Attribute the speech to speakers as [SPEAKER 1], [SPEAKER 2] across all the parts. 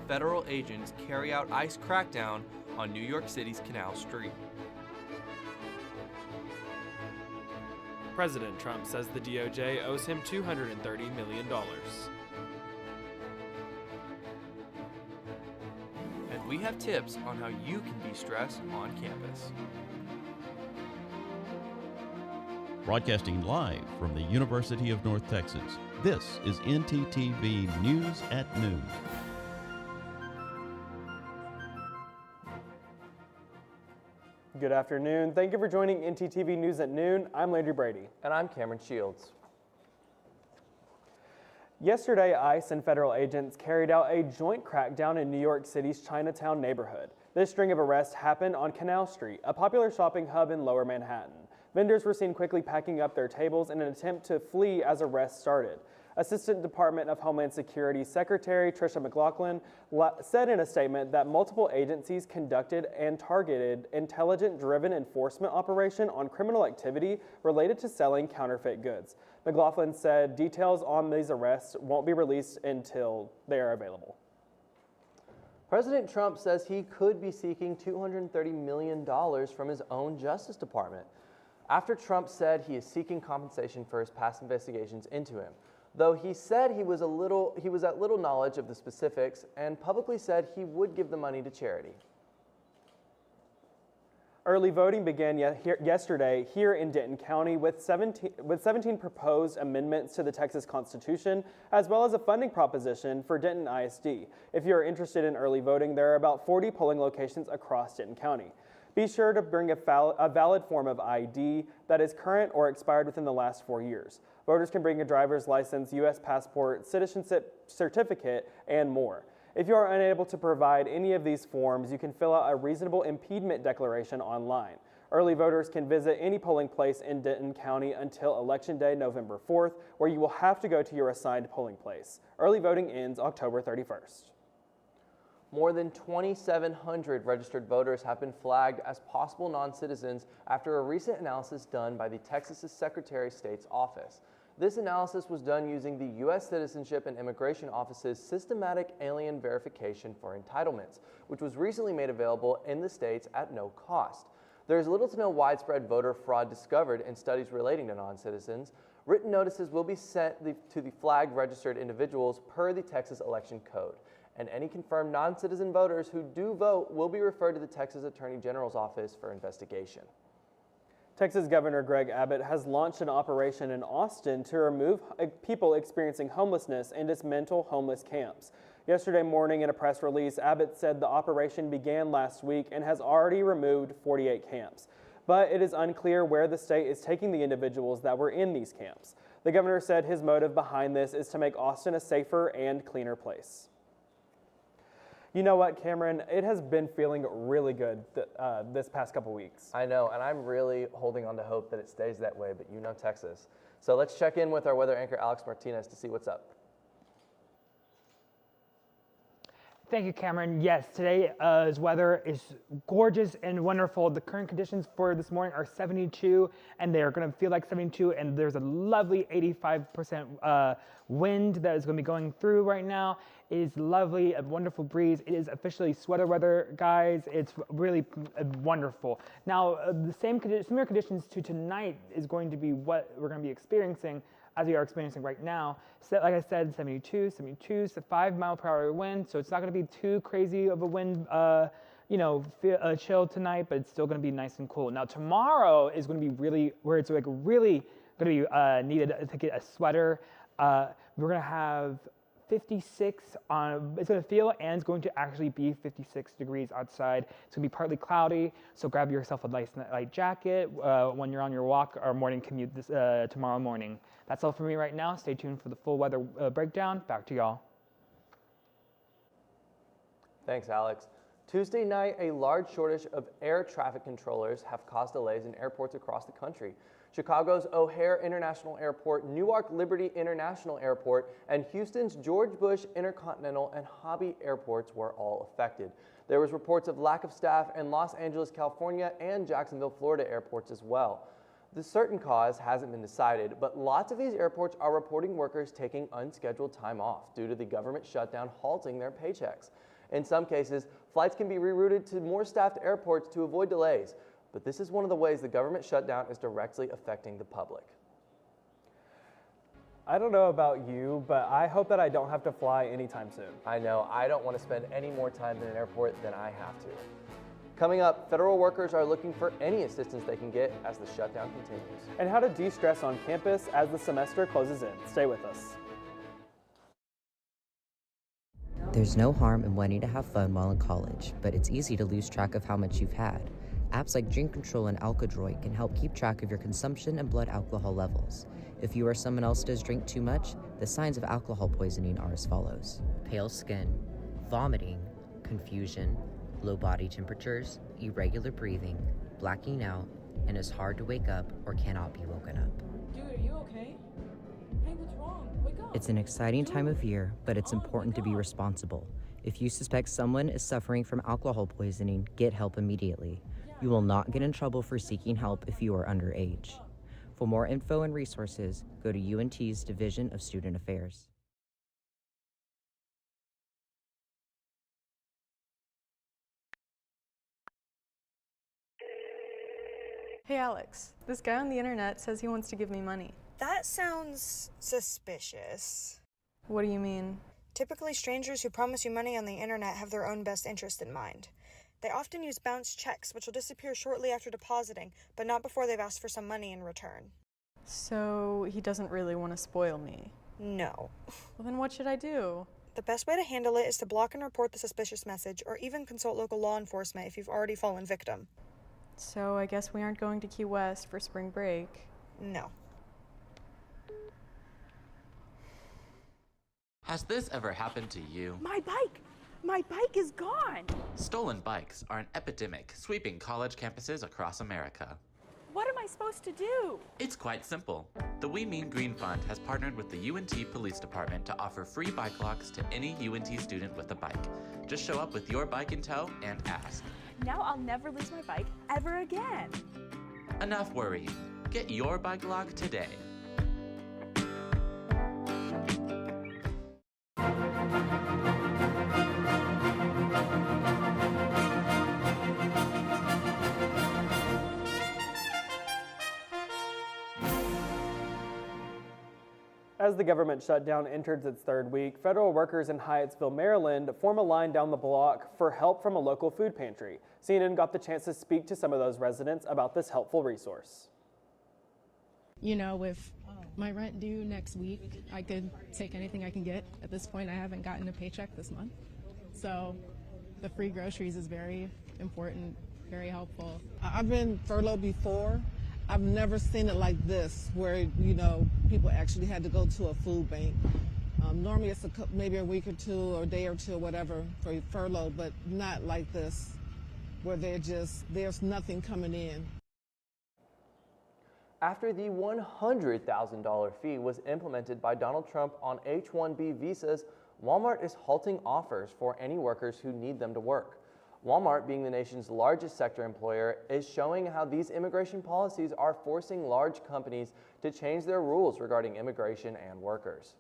[SPEAKER 1] federal agents carry out ICE crackdown on New York City's Canal Street. President Trump says the DOJ owes him $230 million. And we have tips on how you can de-stress on campus.
[SPEAKER 2] Broadcasting live from the University of North Texas, this is NTTV News at Noon.
[SPEAKER 3] Good afternoon. Thank you for joining NTTV News at Noon. I'm Landry Brady.
[SPEAKER 4] And I'm Cameron Shields.
[SPEAKER 3] Yesterday, ICE and federal agents carried out a joint crackdown in New York City's Chinatown neighborhood. This string of arrests happened on Canal Street, a popular shopping hub in Lower Manhattan. Vendors were seen quickly packing up their tables in an attempt to flee as arrests started. Assistant Department of Homeland Security Secretary Tricia McLaughlin said in a statement that multiple agencies conducted and targeted intelligence-driven enforcement operation on criminal activity related to selling counterfeit goods. McLaughlin said details on these arrests won't be released until they are available.
[SPEAKER 4] President Trump says he could be seeking $230 million from his own Justice Department after Trump said he is seeking compensation for his past investigations into him. Though he said he was at little knowledge of the specifics and publicly said he would give the money to charity.
[SPEAKER 3] Early voting began yesterday here in Denton County with 17 proposed amendments to the Texas Constitution, as well as a funding proposition for Denton ISD. If you're interested in early voting, there are about 40 polling locations across Denton County. Be sure to bring a valid form of ID that is current or expired within the last 4 years. Voters can bring a driver's license, U.S. passport, citizenship certificate, and more. If you are unable to provide any of these forms, you can fill out a reasonable impediment declaration online. Early voters can visit any polling place in Denton County until Election Day, November 4th, where you will have to go to your assigned polling place. Early voting ends October 31st.
[SPEAKER 4] More than 2,700 registered voters have been flagged as possible non-citizens after a recent analysis done by the Texas Secretary of State's office. This analysis was done using the U.S. Citizenship and Immigration Office's Systematic Alien Verification for Entitlements, which was recently made available in the states at no cost. There is little to no widespread voter fraud discovered in studies relating to non-citizens. Written notices will be sent to the flagged registered individuals per the Texas Election Code. And any confirmed non-citizen voters who do vote will be referred to the Texas Attorney General's office for investigation.
[SPEAKER 3] Texas Governor Greg Abbott has launched an operation in Austin to remove people experiencing homelessness and dismantle homeless camps. Yesterday morning in a press release, Abbott said the operation began last week and has already removed 48 camps. But it is unclear where the state is taking the individuals that were in these camps. The governor said his motive behind this is to make Austin a safer and cleaner place. You know what, Cameron? It has been feeling really good this past couple weeks.
[SPEAKER 4] I know, and I'm really holding on to hope that it stays that way, but you know Texas. So let's check in with our weather anchor, Alex Martinez, to see what's up.
[SPEAKER 5] Thank you, Cameron. Yes, today's weather is gorgeous and wonderful. The current conditions for this morning are 72, and they're going to feel like 72, and there's a lovely 85% wind that is going to be going through right now. It is lovely, a wonderful breeze. It is officially sweater weather, guys. It's really wonderful. Now, the similar conditions to tonight is going to be what we're going to be experiencing as we are experiencing right now. So, like I said, 72, so 5-mile-per-hour wind, so it's not going to be too crazy of a wind, chill tonight, but it's still going to be nice and cool. Now, tomorrow is going to be really, where it's like really going to be needed to get a sweater. We're going to have 56 on, it's going to feel and it's going to actually be 56 degrees outside. It's going to be partly cloudy, so grab yourself a nice light jacket when you're on your walk or morning commute tomorrow morning. That's all for me right now. Stay tuned for the full weather breakdown. Back to y'all.
[SPEAKER 4] Thanks, Alex. Tuesday night, a large shortage of air traffic controllers have caused delays in airports across the country. Chicago's O'Hare International Airport, Newark Liberty International Airport, and Houston's George Bush Intercontinental and Hobby airports were all affected. There was reports of lack of staff in Los Angeles, California, and Jacksonville, Florida airports as well. The certain cause hasn't been decided, but lots of these airports are reporting workers taking unscheduled time off due to the government shutdown halting their paychecks. In some cases, flights can be rerouted to more staffed airports to avoid delays. But this is one of the ways the government shutdown is directly affecting the public.
[SPEAKER 3] I don't know about you, but I hope that I don't have to fly anytime soon.
[SPEAKER 4] I know, I don't want to spend any more time in an airport than I have to. Coming up, federal workers are looking for any assistance they can get as the shutdown continues.
[SPEAKER 3] And how to de-stress on campus as the semester closes in. Stay with us.
[SPEAKER 6] There's no harm in wanting to have fun while in college, but it's easy to lose track of how much you've had. Apps like Drink Control and Alkadroid can help keep track of your consumption and blood alcohol levels. If you or someone else does drink too much, the signs of alcohol poisoning are as follows: pale skin, vomiting, confusion, low body temperatures, irregular breathing, blacking out, and is hard to wake up or cannot be woken up.
[SPEAKER 7] Dude, are you okay? Hey, what's wrong? Wake up.
[SPEAKER 6] It's an exciting time of year, but it's important to be responsible. If you suspect someone is suffering from alcohol poisoning, get help immediately. You will not get in trouble for seeking help if you are underage. For more info and resources, go to UNT's Division of Student Affairs.
[SPEAKER 8] Hey Alex, this guy on the internet says he wants to give me money.
[SPEAKER 9] That sounds suspicious.
[SPEAKER 8] What do you mean?
[SPEAKER 9] Typically, strangers who promise you money on the internet have their own best interest in mind. They often use bounced checks, which will disappear shortly after depositing, but not before they've asked for some money in return.
[SPEAKER 8] So he doesn't really want to spoil me?
[SPEAKER 9] No.
[SPEAKER 8] Well, then what should I do?
[SPEAKER 9] The best way to handle it is to block and report the suspicious message, or even consult local law enforcement if you've already fallen victim.
[SPEAKER 8] So I guess we aren't going to Key West for spring break.
[SPEAKER 9] No.
[SPEAKER 10] Has this ever happened to you?
[SPEAKER 7] My bike! My bike is gone!
[SPEAKER 10] Stolen bikes are an epidemic sweeping college campuses across America.
[SPEAKER 7] What am I supposed to do?
[SPEAKER 10] It's quite simple. The We Mean Green Fund has partnered with the UNT Police Department to offer free bike locks to any UNT student with a bike. Just show up with your bike in tow and ask.
[SPEAKER 7] Now I'll never lose my bike ever again.
[SPEAKER 10] Enough worrying. Get your bike lock today.
[SPEAKER 3] As the government shutdown enters its third week, federal workers in Hyattsville, Maryland form a line down the block for help from a local food pantry. CNN got the chance to speak to some of those residents about this helpful resource.
[SPEAKER 11] You know, with my rent due next week, I could take anything I can get. At this point, I haven't gotten a paycheck this month. So the free groceries is very important, very helpful.
[SPEAKER 12] I've been furloughed before. I've never seen it like this, where, you know, people actually had to go to a food bank. Normally it's maybe a week or two or a day or two or whatever for furlough, but not like this, where there's nothing coming in.
[SPEAKER 4] After the $100,000 fee was implemented by Donald Trump on H-1B visas, Walmart is halting offers for any workers who need them to work. Walmart, being the nation's largest sector employer, is showing how these immigration policies are forcing large companies to change their rules regarding immigration and workers.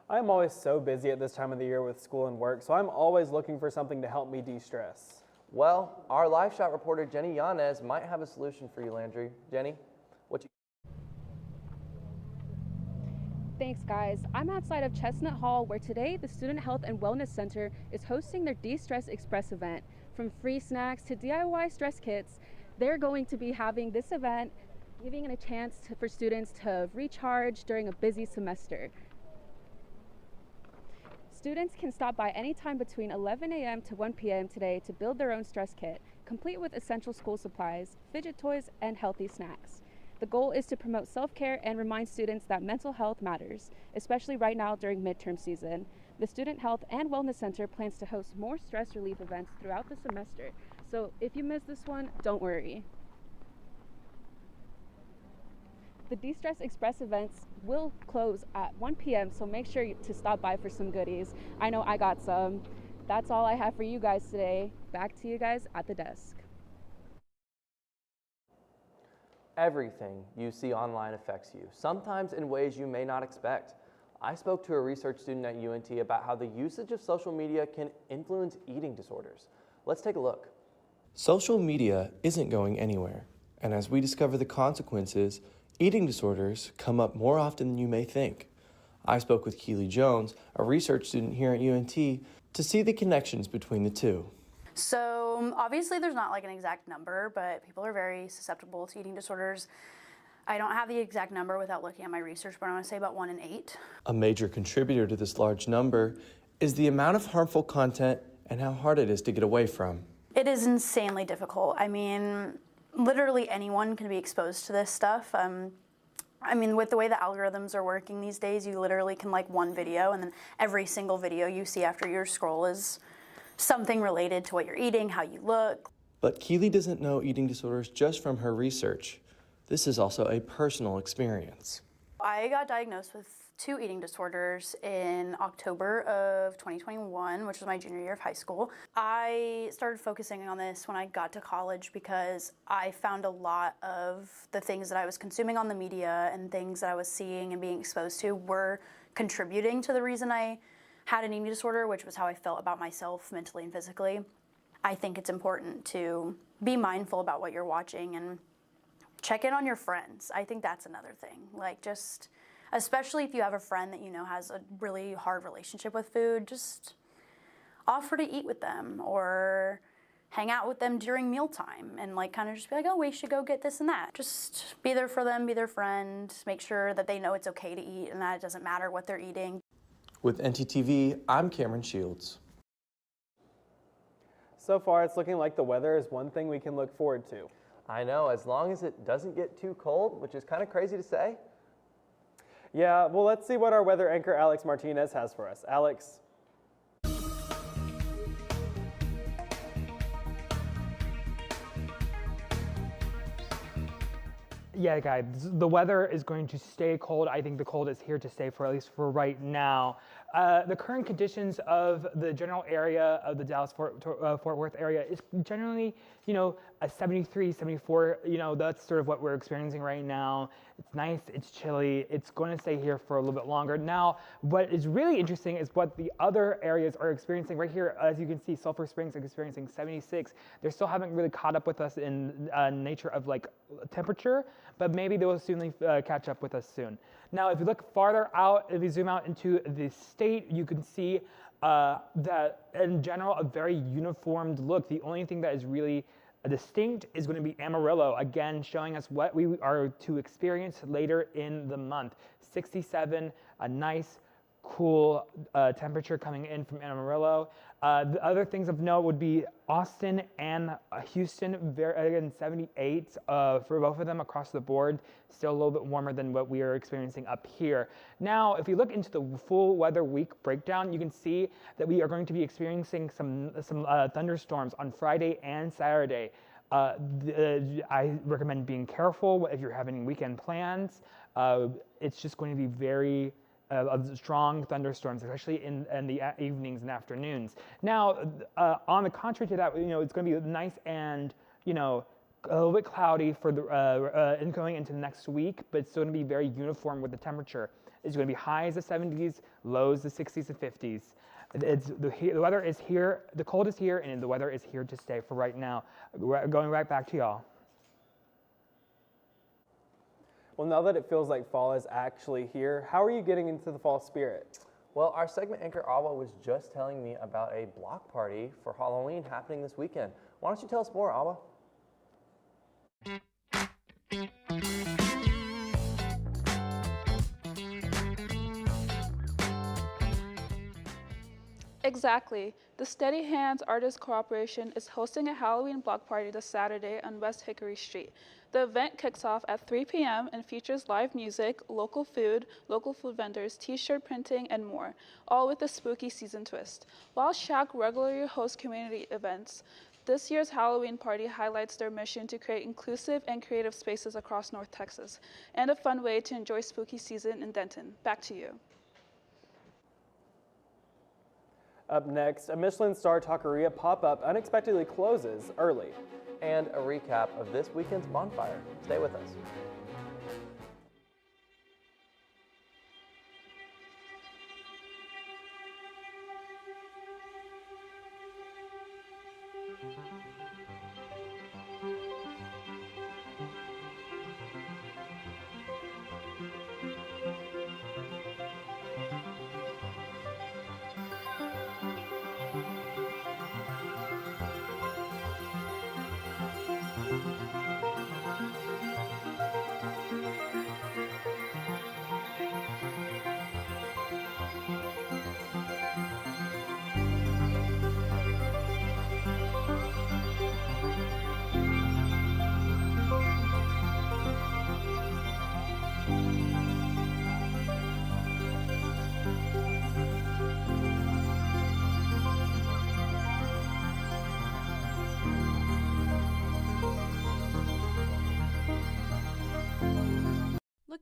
[SPEAKER 3] I'm always so busy at this time of the year with school and work, so I'm always looking for something to help me de-stress.
[SPEAKER 4] Well, our live shot reporter Jenny Yanez might have a solution for you, Landry. Jenny, what you...
[SPEAKER 13] Thanks, guys. I'm outside of Chestnut Hall, where today the Student Health and Wellness Center is hosting their De-Stress Express event. From free snacks to DIY stress kits, they're going to be having this event, giving it a chance for students to recharge during a busy semester. Students can stop by anytime between 11 a.m. to 1 p.m. today to build their own stress kit, complete with essential school supplies, fidget toys, and healthy snacks. The goal is to promote self-care and remind students that mental health matters, especially right now during midterm season. The Student Health and Wellness Center plans to host more stress relief events throughout the semester, so if you miss this one, don't worry. The De-Stress Express events will close at 1 p.m., so make sure to stop by for some goodies. I know I got some. That's all I have for you guys today. Back to you guys at the desk.
[SPEAKER 4] Everything you see online affects you, sometimes in ways you may not expect. I spoke to a research student at UNT about how the usage of social media can influence eating disorders. Let's take a look. Social media isn't going anywhere, and as we discover the consequences, eating disorders come up more often than you may think. I spoke with Keely Jones, a research student here at UNT, to see the connections between the two.
[SPEAKER 14] So obviously there's not like an exact number, but people are very susceptible to eating disorders. I don't have the exact number without looking at my research, but I want to say about 1 in 8.
[SPEAKER 4] A major contributor to this large number is the amount of harmful content and how hard it is to get away from.
[SPEAKER 14] It is insanely difficult. I mean, literally anyone can be exposed to this stuff. I mean, with the way the algorithms are working these days, you literally can like one video and then every single video you see after your scroll is something related to what you're eating, how you look.
[SPEAKER 4] But Keely doesn't know eating disorders just from her research. This is also a personal experience.
[SPEAKER 14] I got diagnosed with 2 eating disorders in October of 2021, which was my junior year of high school. I started focusing on this when I got to college because I found a lot of the things that I was consuming on the media and things that I was seeing and being exposed to were contributing to the reason I had an eating disorder, which was how I felt about myself mentally and physically. I think it's important to be mindful about what you're watching and check in on your friends. I think that's another thing. Like, just, especially if you have a friend that you know has a really hard relationship with food, just offer to eat with them or hang out with them during mealtime and like kind of just be like, oh, we should go get this and that. Just be there for them, be their friend, make sure that they know it's okay to eat and that it doesn't matter what they're eating.
[SPEAKER 4] With NTTV, I'm Cameron Shields.
[SPEAKER 3] So far, it's looking like the weather is one thing we can look forward to.
[SPEAKER 4] I know, as long as it doesn't get too cold, which is kind of crazy to say.
[SPEAKER 3] Yeah, well, let's see what our weather anchor Alex Martinez has for us. Alex.
[SPEAKER 5] Yeah, guys, the weather is going to stay cold. I think the cold is here to stay for at least for right now. The current conditions of the general area of the Dallas-Fort Worth area is generally, a 73, 74, that's sort of what we're experiencing right now. It's nice, it's chilly, it's going to stay here for a little bit longer. Now, what is really interesting is what the other areas are experiencing right here. As you can see, Sulphur Springs is experiencing 76. They still haven't really caught up with us in nature of like temperature, but maybe they will soon catch up with us soon. Now, if you look farther out, if you zoom out into the state, you can see that in general, a very uniformed look. The only thing that is really distinct is going to be Amarillo, again showing us what we are to experience later in the month. 67, a nice, cool temperature coming in from Amarillo. The other things of note would be Austin and Houston, again 78 for both of them across the board. Still a little bit warmer than what we are experiencing up here. Now, if you look into the full weather week breakdown, you can see that we are going to be experiencing some thunderstorms on Friday and Saturday. I recommend being careful if you're having weekend plans. It's just going to be very strong thunderstorms, especially in the evenings and afternoons. Now, on the contrary to that, it's going to be nice and, a little bit cloudy for the going into next week, but it's going to be very uniform with the temperature. It's going to be highs the 70s, lows the 60s and 50s. The weather is here, the cold is here, and the weather is here to stay for right now. Going right back to y'all.
[SPEAKER 3] Well, now that it feels like fall is actually here, how are you getting into the fall spirit?
[SPEAKER 4] Well, our segment anchor Awa was just telling me about a block party for Halloween happening this weekend. Why don't you tell us more, Awa?
[SPEAKER 15] Exactly. The Steady Hands Artists Corporation is hosting a Halloween block party this Saturday on West Hickory Street. The event kicks off at 3 p.m. and features live music, local food vendors, t-shirt printing, and more, all with a spooky season twist. While Shack regularly hosts community events, this year's Halloween party highlights their mission to create inclusive and creative spaces across North Texas, and a fun way to enjoy spooky season in Denton. Back to you.
[SPEAKER 3] Up next, a Michelin star taqueria pop-up unexpectedly closes early.
[SPEAKER 4] And a recap of this weekend's bonfire. Stay with us.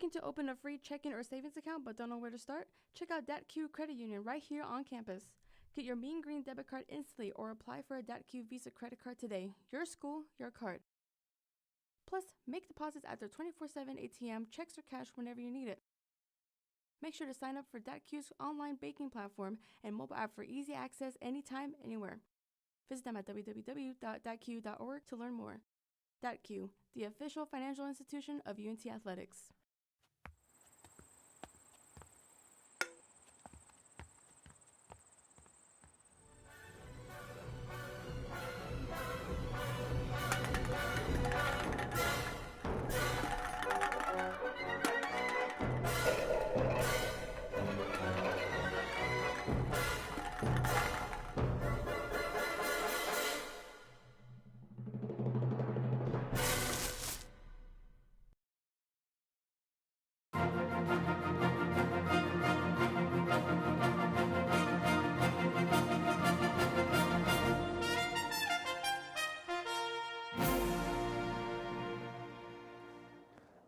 [SPEAKER 16] Looking to open a free checking or savings account but don't know where to start? Check out DatQ Credit Union right here on campus. Get your Mean Green debit card instantly or apply for a DatQ Visa credit card today. Your school, your card. Plus, make deposits at their 24/7 ATM, checks or cash whenever you need it. Make sure to sign up for DatQ's online banking platform and mobile app for easy access anytime, anywhere. Visit them at www.datq.org to learn more. DatQ, the official financial institution of UNT Athletics.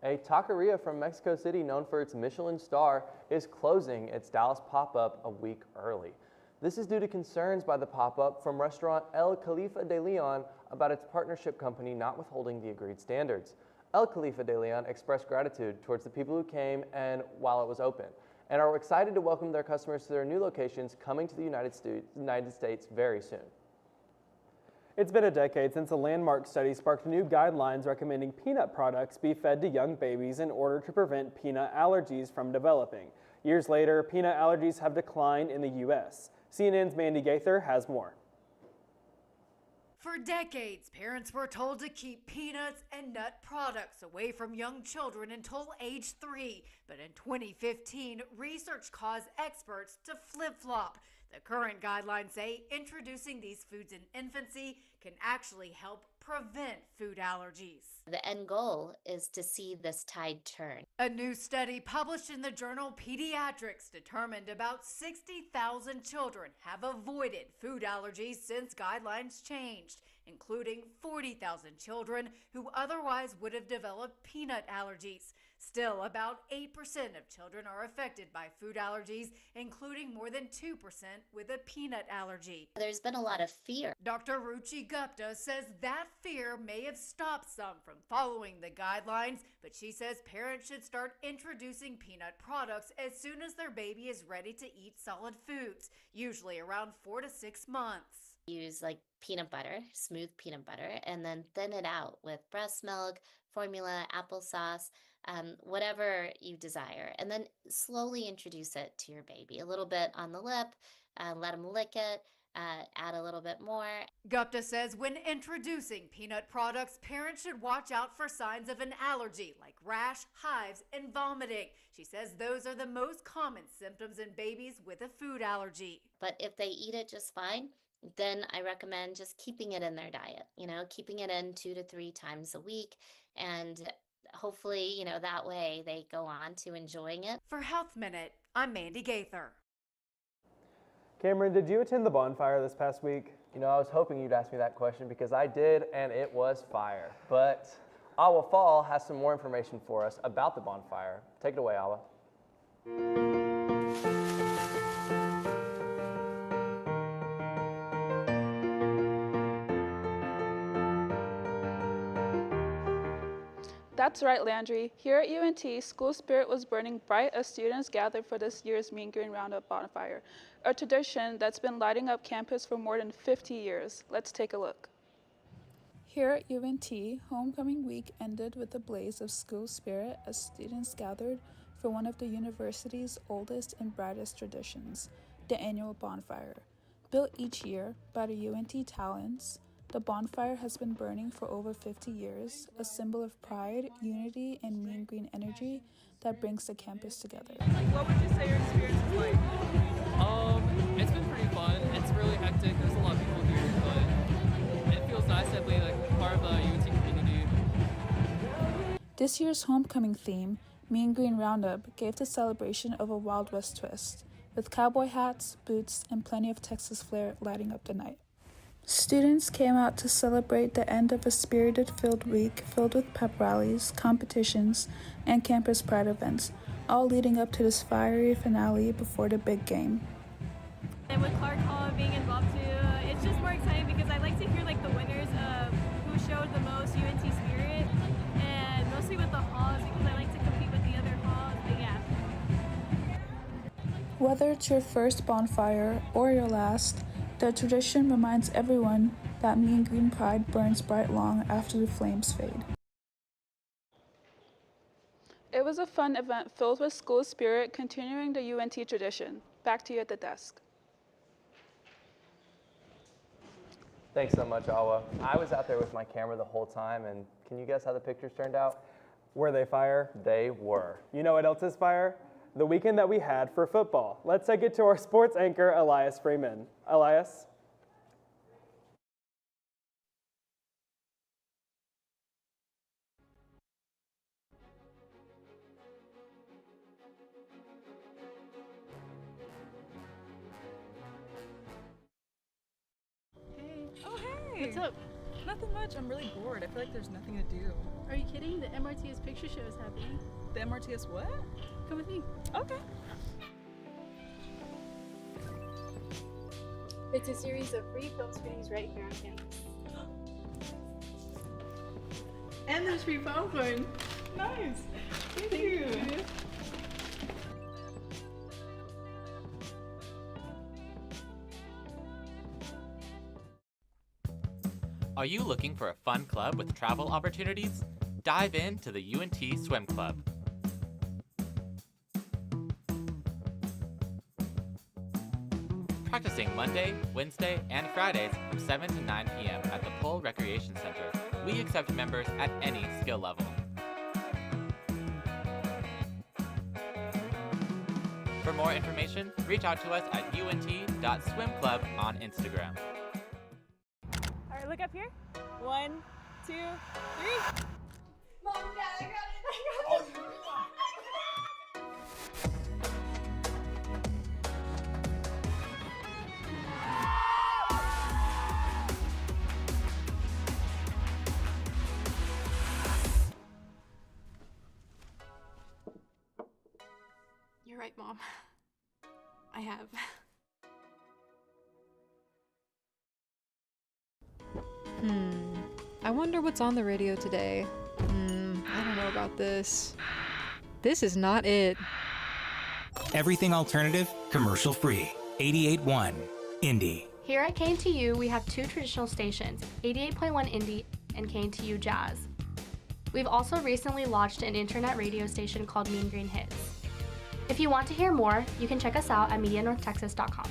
[SPEAKER 4] A taqueria from Mexico City known for its Michelin star is closing its Dallas pop-up a week early. This is due to concerns by the pop-up from restaurant El Califa de Leon about its partnership company not withholding the agreed standards. El Califa de Leon expressed gratitude towards the people who came and while it was open, and are excited to welcome their customers to their new locations coming to the United States very soon.
[SPEAKER 3] It's been a decade since a landmark study sparked new guidelines recommending peanut products be fed to young babies in order to prevent peanut allergies from developing. Years later, peanut allergies have declined in the U.S. CNN's Mandy Gaither has more.
[SPEAKER 17] For decades, parents were told to keep peanuts and nut products away from young children until age 3. But in 2015, research caused experts to flip-flop. The current guidelines say introducing these foods in infancy can actually help prevent food allergies.
[SPEAKER 18] The end goal is to see this tide turn.
[SPEAKER 17] A new study published in the journal Pediatrics determined about 60,000 children have avoided food allergies since guidelines changed, including 40,000 children who otherwise would have developed peanut allergies. Still, about 8% of children are affected by food allergies, including more than 2% with a peanut allergy.
[SPEAKER 18] There's been a lot of fear.
[SPEAKER 17] Dr. Ruchi Gupta says that fear may have stopped some from following the guidelines, but she says parents should start introducing peanut products as soon as their baby is ready to eat solid foods, usually around 4 to 6 months.
[SPEAKER 18] Use like peanut butter, smooth peanut butter, and then thin it out with breast milk, formula, applesauce, whatever you desire. And then slowly introduce it to your baby. A little bit on the lip, let them lick it, add a little bit more.
[SPEAKER 17] Gupta says when introducing peanut products, parents should watch out for signs of an allergy like rash, hives, and vomiting. She says those are the most common symptoms in babies with a food allergy.
[SPEAKER 18] But if they eat it just fine, then I recommend just keeping it in their diet, keeping it in 2 to 3 times a week. And hopefully, that way they go on to enjoying it.
[SPEAKER 17] For Health Minute, I'm Mandy Gaither.
[SPEAKER 3] Cameron, did you attend the bonfire this past week?
[SPEAKER 4] I was hoping you'd ask me that question because I did, and it was fire. But Awa Fall has some more information for us about the bonfire. Take it away, Awa.
[SPEAKER 15] That's right, Landry. Here at UNT, school spirit was burning bright as students gathered for this year's Mean Green Roundup bonfire, a tradition that's been lighting up campus for more than 50 years. Let's take a look.
[SPEAKER 19] Here at UNT, homecoming week ended with a blaze of school spirit as students gathered for one of the university's oldest and brightest traditions, the annual bonfire. Built each year by the UNT talents, the bonfire has been burning for over 50 years, a symbol of pride, unity, and mean green energy that brings the campus together.
[SPEAKER 20] What would you say your experience is like? It's been pretty fun. It's really hectic. There's a lot of people here, but it feels nice to be like part of the UNT community.
[SPEAKER 19] This year's homecoming theme, Mean Green Roundup, gave the celebration of a Wild West twist, with cowboy hats, boots, and plenty of Texas flair lighting up the night. Students came out to celebrate the end of a spirited-filled week filled with pep rallies, competitions, and campus pride events, all leading up to this fiery finale before the big game.
[SPEAKER 21] And with Clark Hall being involved too, it's just more exciting because I like to hear like the winners of who showed the most UNT spirit, and mostly with the halls because I like to compete with the other halls, but yeah.
[SPEAKER 19] Whether it's your first bonfire or your last, the tradition reminds everyone that Mean Green Pride burns bright long after the flames fade.
[SPEAKER 15] It was a fun event filled with school spirit, continuing the UNT tradition. Back to you at the desk.
[SPEAKER 4] Thanks so much, Awa. I was out there with my camera the whole time, and can you guess how the pictures turned out?
[SPEAKER 3] Were they fire?
[SPEAKER 4] They were.
[SPEAKER 3] You know what else is fire? The weekend that we had for football. Let's take it to our sports anchor, Elias Freeman. Elias?
[SPEAKER 22] Oh, hey!
[SPEAKER 21] What's up?
[SPEAKER 22] Nothing much. I'm really bored. I feel like there's nothing to do.
[SPEAKER 21] Are you kidding? The MRTS picture show is happening.
[SPEAKER 22] The MRTS what?
[SPEAKER 21] Come with me.
[SPEAKER 22] Okay.
[SPEAKER 21] It's a series of free film screenings right here on campus. And there's free popcorn.
[SPEAKER 22] Nice. Thank you.
[SPEAKER 10] Are you looking for a fun club with travel opportunities? Dive into the UNT Swim Club. Practicing Monday, Wednesday, and Fridays from 7 to 9 p.m. at the Pole Recreation Center. We accept members at any skill level. For more information, reach out to us at unt.swimclub on Instagram.
[SPEAKER 21] All right, look up here. 1, 2, 3. Mom, Dad, I got it. You're right, Mom. I have.
[SPEAKER 23] I wonder what's on the radio today. I don't know about this. This is not it.
[SPEAKER 24] Everything alternative, commercial free. 88.1 Indie.
[SPEAKER 25] Here at KNTU, we have two traditional stations, 88.1 Indie and KNTU Jazz. We've also recently launched an internet radio station called Mean Green Hits. If you want to hear more, you can check us out at medianorthtexas.com.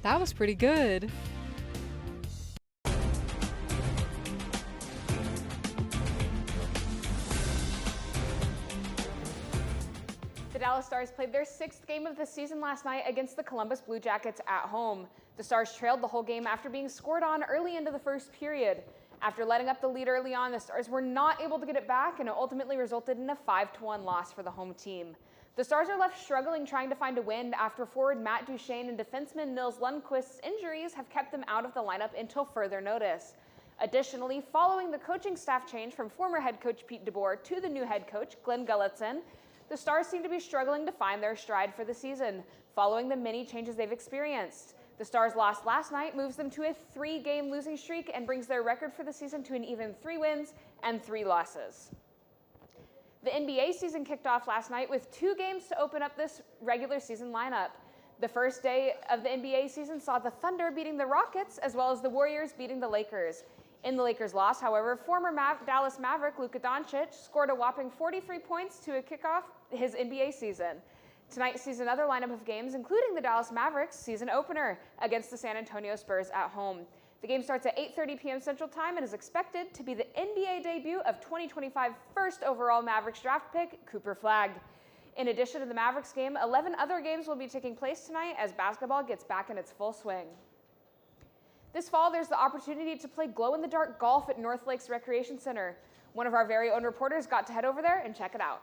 [SPEAKER 23] That was pretty good.
[SPEAKER 26] The Dallas Stars played their 6th game of the season last night against the Columbus Blue Jackets at home. The Stars trailed the whole game after being scored on early into the first period. After letting up the lead early on, the Stars were not able to get it back, and it ultimately resulted in a 5-1 loss for the home team. The Stars are left struggling trying to find a win after forward Matt Duchesne and defenseman Nils Lundqvist's injuries have kept them out of the lineup until further notice. Additionally, following the coaching staff change from former head coach Pete DeBoer to the new head coach Glenn Gulletson, the Stars seem to be struggling to find their stride for the season, following the many changes they've experienced. The Stars' loss last night moves them to a 3-game losing streak and brings their record for the season to an even 3 wins and 3 losses. The NBA season kicked off last night with 2 games to open up this regular season lineup. The first day of the NBA season saw the Thunder beating the Rockets as well as the Warriors beating the Lakers. In the Lakers' loss, however, former Dallas Maverick Luka Doncic scored a whopping 43 points to kick off his NBA season. Tonight sees another lineup of games, including the Dallas Mavericks season opener against the San Antonio Spurs at home. The game starts at 8:30 p.m. Central Time and is expected to be the NBA debut of 2025 first overall Mavericks draft pick, Cooper Flagg. In addition to the Mavericks game, 11 other games will be taking place tonight as basketball gets back in its full swing. This fall, there's the opportunity to play glow-in-the-dark golf at North Lakes Recreation Center. One of our very own reporters got to head over there and check it out.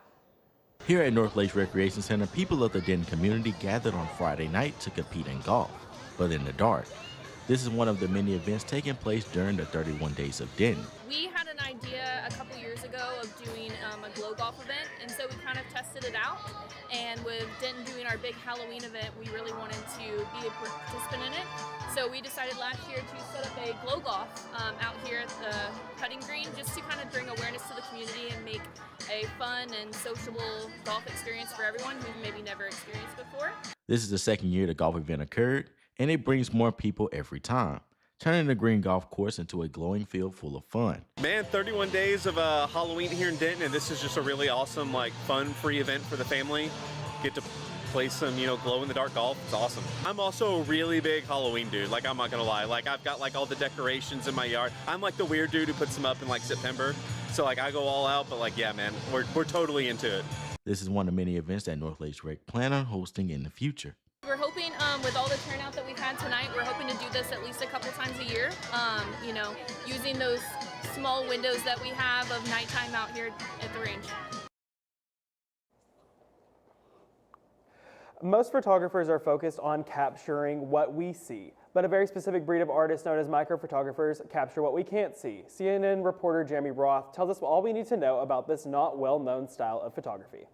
[SPEAKER 27] Here at North Lakes Recreation Center, people of the Denton community gathered on Friday night to compete in golf, but in the dark. This is one of the many events taking place during the 31 Days of Denton.
[SPEAKER 1] We had an idea a couple years ago of doing a glow golf event, and so we kind of tested it out. And with Denton doing our big Halloween event, we really wanted to be a participant in it. So we decided last year to set up a glow golf out here at the putting green, just to kind of bring awareness to the community and make a fun and sociable golf experience for everyone who's maybe never experienced before.
[SPEAKER 27] This is the second year the golf event occurred, and it brings more people every time, turning the green golf course into a glowing field full of fun.
[SPEAKER 2] Man, 31 days of Halloween here in Denton, and this is just a really awesome, fun, free event for the family. Get to play some, glow-in-the-dark golf. It's awesome. I'm also a really big Halloween dude. I'm not gonna lie. I've got all the decorations in my yard. I'm the weird dude who puts them up in September. So I go all out, but yeah, man, we're totally into it.
[SPEAKER 27] This is one of many events that North Lakes Rec plan on hosting in the future.
[SPEAKER 1] We're hoping, with all the turnout that we've had tonight, we're hoping to do this at least a couple times a year. Using those small windows that we have of nighttime out here at the range.
[SPEAKER 3] Most photographers are focused on capturing what we see, but a very specific breed of artists known as microphotographers capture what we can't see. CNN reporter Jeremy Roth tells us all we need to know about this not well-known style of photography.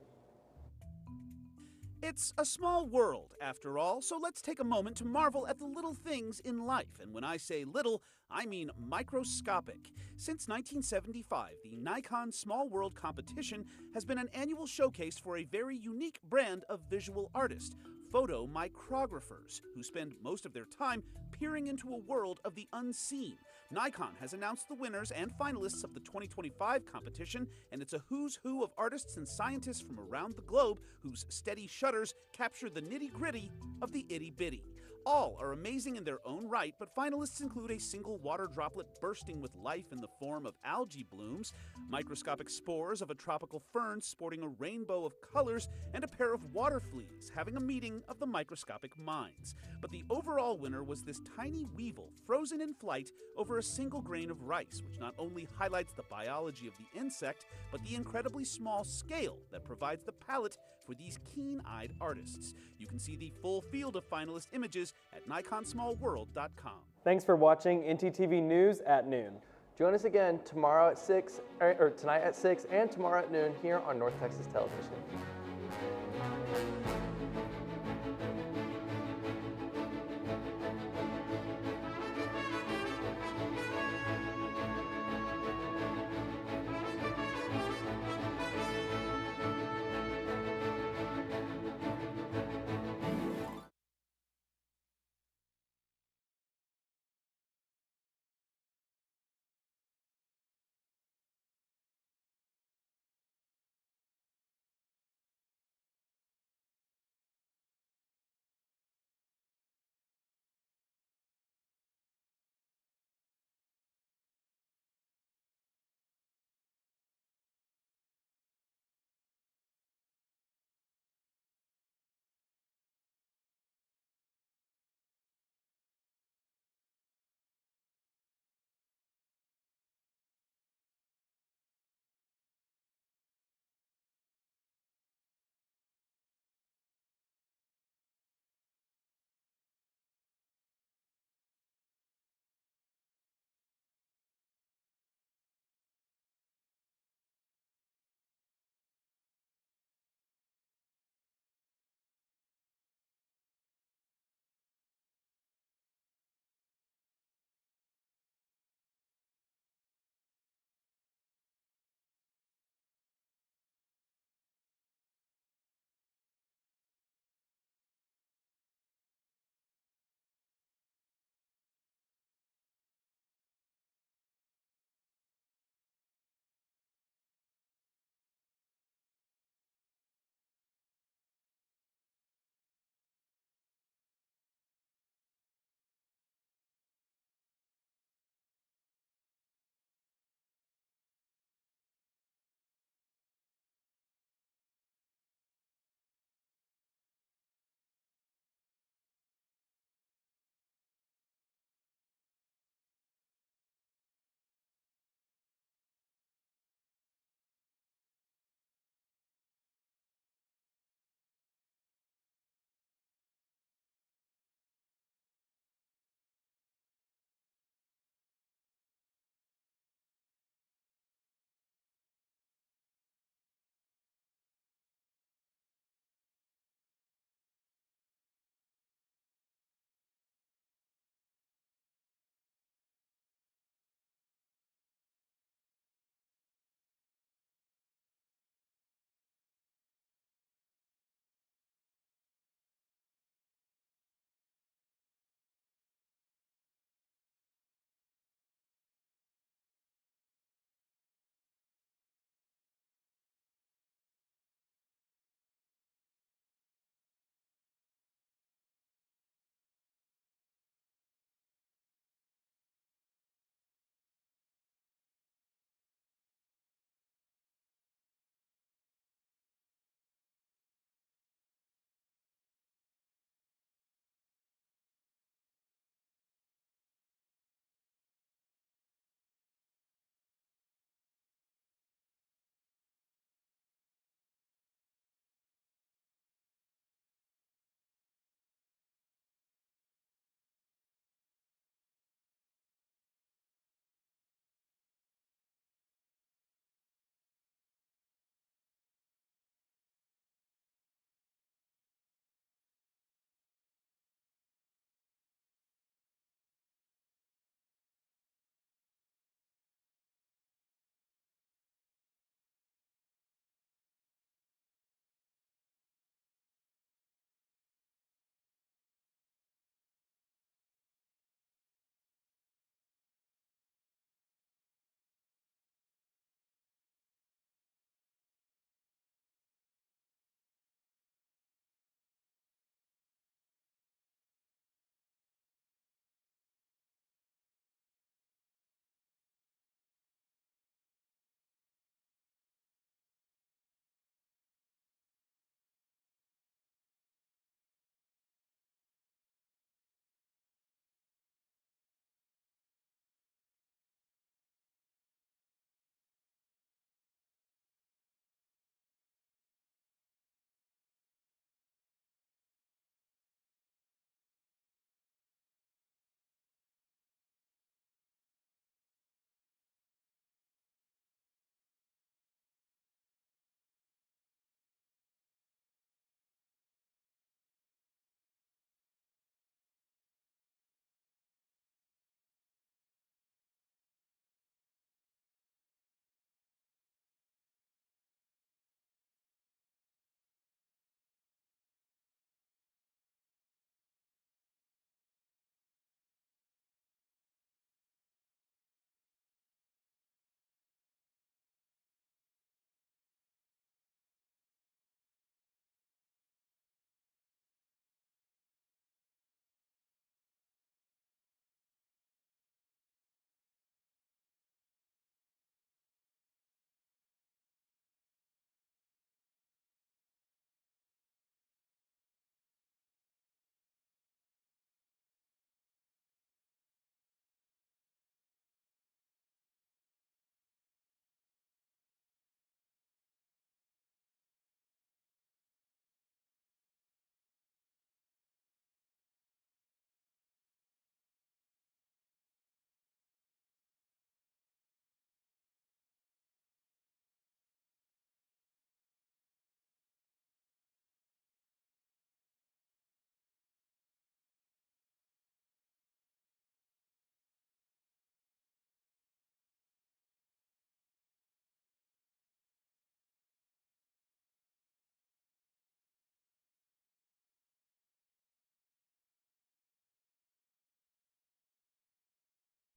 [SPEAKER 6] It's a small world, after all, so let's take a moment to marvel at the little things in life. And when I say little, I mean microscopic. Since 1975, the Nikon Small World competition has been an annual showcase for a very unique brand of visual artist, photomicrographers, who spend most of their time peering into a world of the unseen. Nikon has announced the winners and finalists of the 2025 competition, and it's a who's who of artists and scientists from around the globe whose steady shutters capture the nitty-gritty of the itty-bitty. All are amazing in their own right, but finalists include a single water droplet bursting with life in the form of algae blooms, microscopic spores of a tropical fern sporting a rainbow of colors, and a pair of water fleas having a meeting of the microscopic minds. But the overall winner was this tiny weevil frozen in flight over a single grain of rice, which not only highlights the biology of the insect, but the incredibly small scale that provides the palette for these keen-eyed artists. You can see the full field of finalist images at nikonsmallworld.com.
[SPEAKER 3] Thanks for watching NTTV News at noon.
[SPEAKER 4] Join us again tomorrow at 6, or tonight at 6, and tomorrow at noon here on North Texas Television.